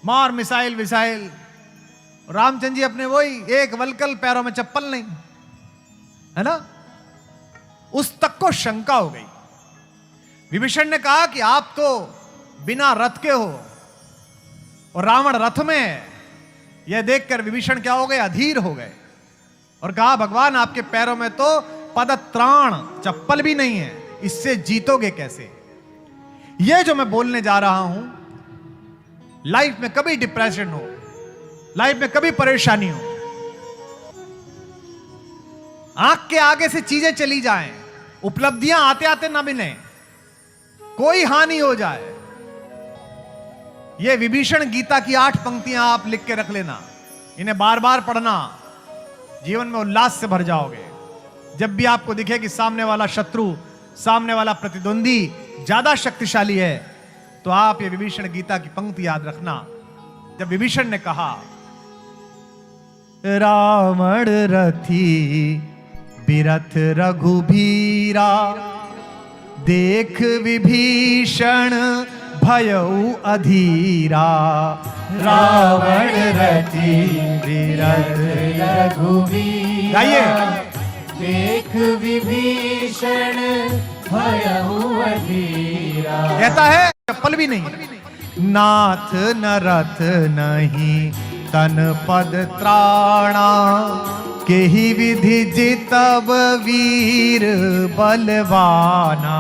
मार मिसाइल विसाइल। रामचंद्र जी अपने वही एक वलकल, पैरों में चप्पल नहीं, है ना। उस तक को शंका हो गई। विभीषण ने कहा कि आप तो बिना रथ के हो और रावण रथ में है। यह देखकर विभीषण क्या हो गए, अधीर हो गए और कहा भगवान आपके पैरों में तो पदत्राण चप्पल भी नहीं है, इससे जीतोगे कैसे। यह जो मैं बोलने जा रहा हूं, लाइफ में कभी डिप्रेशन हो, लाइफ में कभी परेशानी हो, आंख के आगे से चीजें चली जाएं, उपलब्धियां आते आते ना मिले, कोई हानि हो जाए, यह विभीषण गीता की 8 पंक्तियां आप लिख के रख लेना। इन्हें बार बार पढ़ना, जीवन में उल्लास से भर जाओगे। जब भी आपको दिखे कि सामने वाला शत्रु, सामने वाला प्रतिद्वंदी ज्यादा शक्तिशाली है, तो आप ये विभीषण गीता की पंक्ति याद रखना। जब विभीषण ने कहा रावण रथी बिरथ रघुबीरा, देख विभीषण भयउ अधीरा। रावण रथी बिरथ रघुबीरा, गाइए। देख विभीषण भयउ अधीरा। कहता है चप्पल भी नहीं। नाथ न रथ नहीं तन पद त्राणा, केहि विधि जितब वीर बलवाना।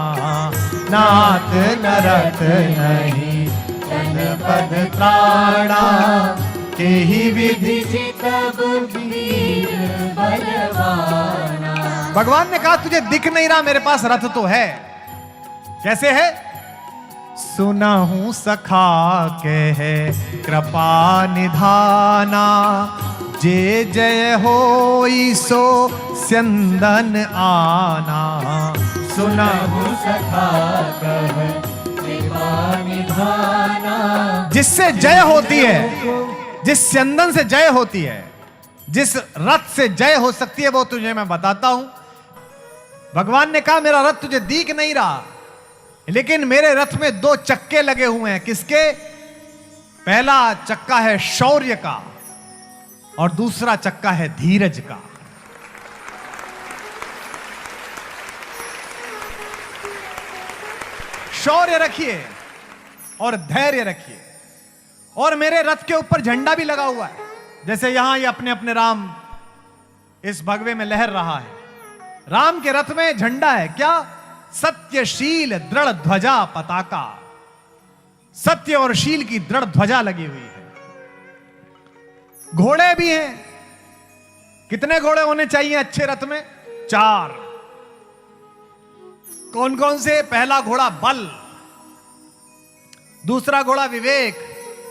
नाथ न रथ नहीं तन पद त्राणा, केहि विधि जितब वीर बलवाना। भगवान ने कहा तुझे दिख नहीं रहा, मेरे पास रथ तो है। कैसे है? सुना हूं सखा कह कृपा निधाना, जे जय होई सो स्यंदन आना। सुना हूं सखा कह कृपा निधाना, जिससे जय होती है, जिस स्यंदन से जय होती है, जिस रथ से जय हो सकती है, वो तुझे मैं बताता हूं। भगवान ने कहा मेरा रथ तुझे दिख नहीं रहा, लेकिन मेरे रथ में 2 चक्के लगे हुए हैं। किसके? पहला चक्का है शौर्य का और दूसरा चक्का है धीरज का। शौर्य रखिए और धैर्य रखिए। और मेरे रथ के ऊपर झंडा भी लगा हुआ है, जैसे यहां ये अपने अपने राम इस भगवे में लहर रहा है। राम के रथ में झंडा है क्या? सत्यशील दृढ़ ध्वजा पताका। सत्य और शील की दृढ़ ध्वजा लगी हुई है। घोड़े भी हैं। कितने घोड़े होने चाहिए अच्छे रथ में? 4। कौन कौन से? पहला घोड़ा बल, दूसरा घोड़ा विवेक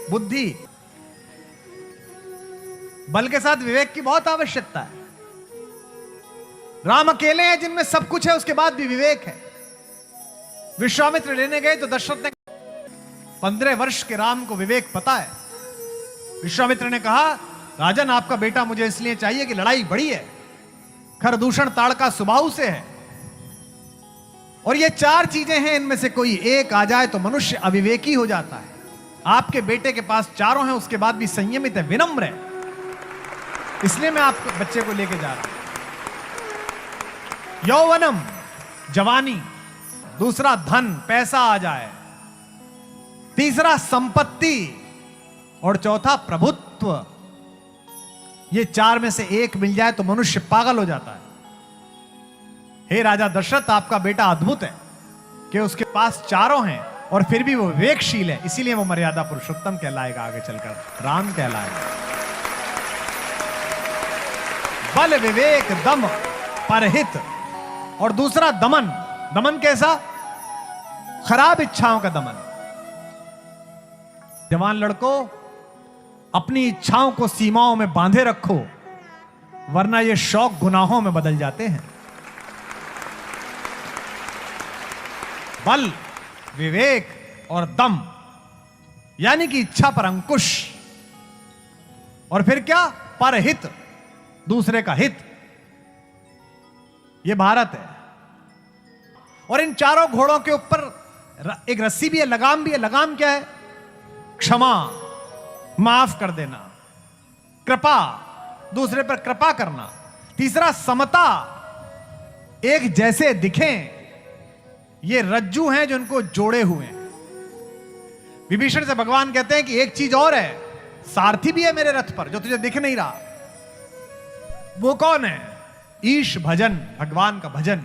बुद्धि। बल के साथ विवेक की बहुत आवश्यकता है। राम अकेले हैं जिनमें सब कुछ है, उसके बाद भी विवेक है। विश्वामित्र लेने गए तो दशरथ ने 15 वर्ष के राम को विवेक पता है। विश्वामित्र ने कहा राजन आपका बेटा मुझे इसलिए चाहिए कि लड़ाई बड़ी है, खरदूषण ताड़का सुबाहु से है, और ये 4 चीजें हैं, इनमें से कोई एक आ जाए तो मनुष्य अविवेकी हो जाता है। आपके बेटे के पास चारों हैं, उसके बाद भी संयमित है, विनम्र है। इसलिए मैं आपको बच्चे को लेके जा रहा हूं। यौवनम जवानी, दूसरा धन पैसा आ जाए, तीसरा संपत्ति, और चौथा प्रभुत्व। ये 4 में से एक मिल जाए तो मनुष्य पागल हो जाता है। हे राजा दशरथ आपका बेटा अद्भुत है कि उसके पास चारों हैं और फिर भी वो विवेकशील है, इसीलिए वो मर्यादा पुरुषोत्तम कहलाएगा, आगे चलकर राम कहलाएगा। बल विवेक दम परहित, और दूसरा दमन। दमन कैसा? खराब इच्छाओं का दमन। जवान लड़कों, अपनी इच्छाओं को सीमाओं में बांधे रखो, वरना ये शौक गुनाहों में बदल जाते हैं। बल विवेक और दम, यानी कि इच्छा पर अंकुश, और फिर क्या? परहित, दूसरे का हित। यह भारत है। और इन चारों घोड़ों के ऊपर एक रस्सी भी है, लगाम भी है। लगाम क्या है? क्षमा, माफ कर देना, कृपा, दूसरे पर कृपा करना। तीसरा समता, एक जैसे दिखें, ये रज्जू हैं जो उनको जोड़े हुए हैं। विभीषण से भगवान कहते हैं कि एक चीज और है, सारथी भी है मेरे रथ पर जो तुझे दिख नहीं रहा। वो कौन है? ईश भजन, भगवान का भजन।